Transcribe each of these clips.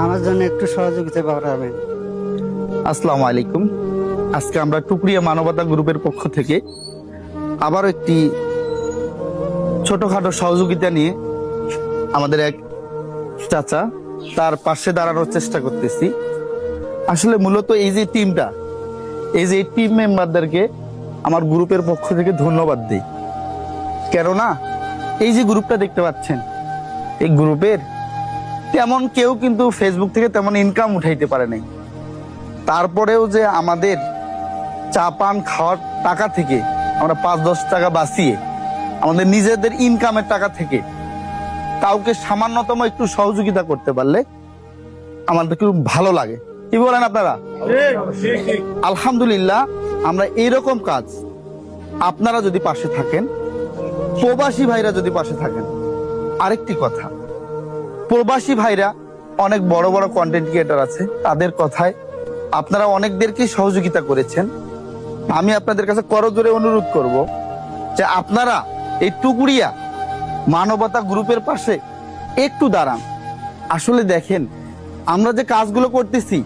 আমার জন্য একটু সহযোগিতা পাঠাবেন। আসসালামু আলাইকুম। আজকে আমরা টুকরিয়া মানবতা গ্রুপের পক্ষ থেকে আবার একটি ছোটখাটো সহযোগিতা নিয়ে আমাদের এক চাচা তার পাশে দাঁড়ানোর চেষ্টা করতেছি। আসলে মূলত এই যে টিমটা, এই যে টিম মেম্বারদেরকে আমার গ্রুপের পক্ষ থেকে ধন্যবাদ দিই। কেননা এই যে গ্রুপটা দেখতে পাচ্ছেন, এই গ্রুপের তেমন কেউ কিন্তু ফেসবুক থেকে তেমন ইনকাম উঠাইতে পারে নাই। তারপরেও যে আমাদের চা পান খাওয়ার টাকা থেকে আমরা 5-10 টাকা বাঁচিয়ে আমাদের নিজেদের ইনকামের টাকা থেকে কাউকে সামান্যতম একটু সহযোগিতা করতে পারলে আমাদের খুব ভালো লাগে। কি বলেন আপনারা? আলহামদুলিল্লাহ, আমরা এইরকম কাজ আপনারা যদি পাশে থাকেন, প্রবাসী ভাইরা যদি পাশে থাকেন। আরেকটি কথা, প্রবাসী ভাইরা অনেক বড় বড় কন্টেন্ট ক্রিয়েটর আছে, তাদের কথায় আপনারা অনেকদেরকেই সহযোগিতা করেছেন। আমি আপনাদের কাছে করজোরে অনুরোধ করব যে আপনারা এই টুকরিয়া মানবতা গ্রুপের পাশে একটু দাঁড়ান। আসলে দেখেন, আমরা যে কাজগুলো করতেছি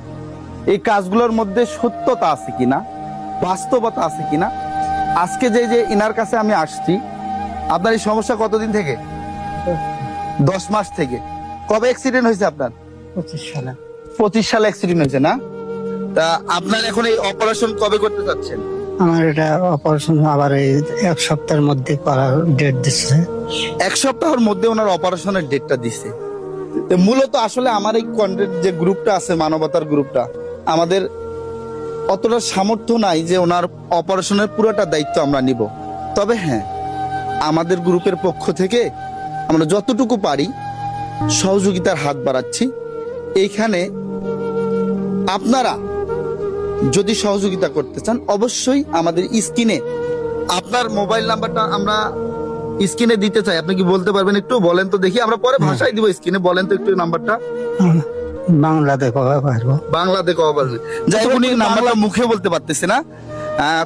এই কাজগুলোর মধ্যে সত্যতা আছে কিনা, বাস্তবতা আছে কিনা। আজকে যে যে ইনার কাছে আমি আসছি, আপনার এই সমস্যা কতদিন থেকে? 10 মাস থেকে। কবে অ্যাক্সিডেন্ট হয়েছে আপনার? 25 সালে অ্যাক্সিডেন্ট হয়েছে না? তা আপনার এখন এই অপারেশন কবে করতে চাচ্ছেন? আমার এটা অপারেশন আবার এই 1 সপ্তাহের মধ্যে করার ডেট দিচ্ছে। 1 সপ্তাহের মধ্যে ওনার অপারেশনের ডেটটা দিছে। তো মূলত আসলে আমার এই কন্টেন্ট যে গ্রুপটা আছে, মানবতার গ্রুপটা, আমাদের অতটা সামর্থ্য নাই যে ওনার অপারেশনের পুরোটা দায়িত্ব আমরা নিব। তবে হ্যাঁ, আমাদের গ্রুপের পক্ষ থেকে আমরা যতটুকু পারি সহযোগিতার হাত বাড়াচ্ছি। এইখানে আপনারা যদি সহযোগিতা করতে চান, অবশ্যই আমাদের স্ক্রিনে আপনার মোবাইল নাম্বারটা আমরা স্ক্রিনে দিতে চাই। আপনি কি বলতে পারবেন? একটু বলেন তো দেখি, আমরা পরে ভাষায় দিব স্ক্রিনে। বলেন তো একটু নাম্বারটা। বাংলাতে কবে পারবো? বাংলাতে কবে পারবেন? যাই হোক, উনি নাম্বারটা মুখে বলতে পারতেছে না।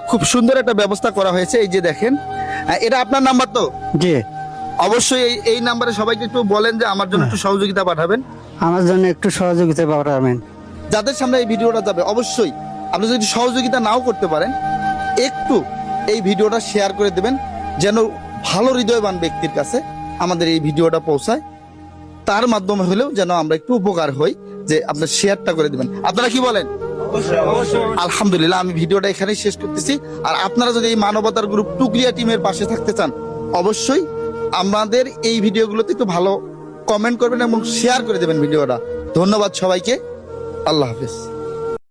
খুব সুন্দর একটা ব্যবস্থা করা হয়েছে। এই যে দেখেন, এটা আপনার নাম্বার তো? জি। অবশ্যই এই নাম্বারে সবাইকে একটু বলেন যে আমার জন্য একটু সহযোগিতা পাঠাবেন। আমার জন্য একটু সহযোগিতা পাঠাবেন। যাদের সামনে এই ভিডিওটা যাবে, অবশ্যই আপনি যদি সহযোগিতা নাও করতে পারেন, একটু এই ভিডিওটা শেয়ার করে দেবেন, যেন ভালো হৃদয়বান ব্যক্তির কাছে আমাদের এই ভিডিওটা পৌঁছায়। তার মাধ্যমে হলেও যেন আমরা একটু উপকার হই, যে আপনার শেয়ারটা করে দিবেন। আপনারা কি বলেন? আলহামদুলিল্লাহ, আমি ভিডিওটা এখানেই শেষ করতেছি। আর আপনারা যদি এই মানবতার গ্রুপ টুকরিয়া টিমের পাশে থাকতে চান, অবশ্যই আমাদের এই ভিডিওগুলোতে একটু ভালো কমেন্ট করবেন এবং শেয়ার করে দেবেন ভিডিওটা। ধন্যবাদ সবাইকে। আল্লাহ হাফেজ।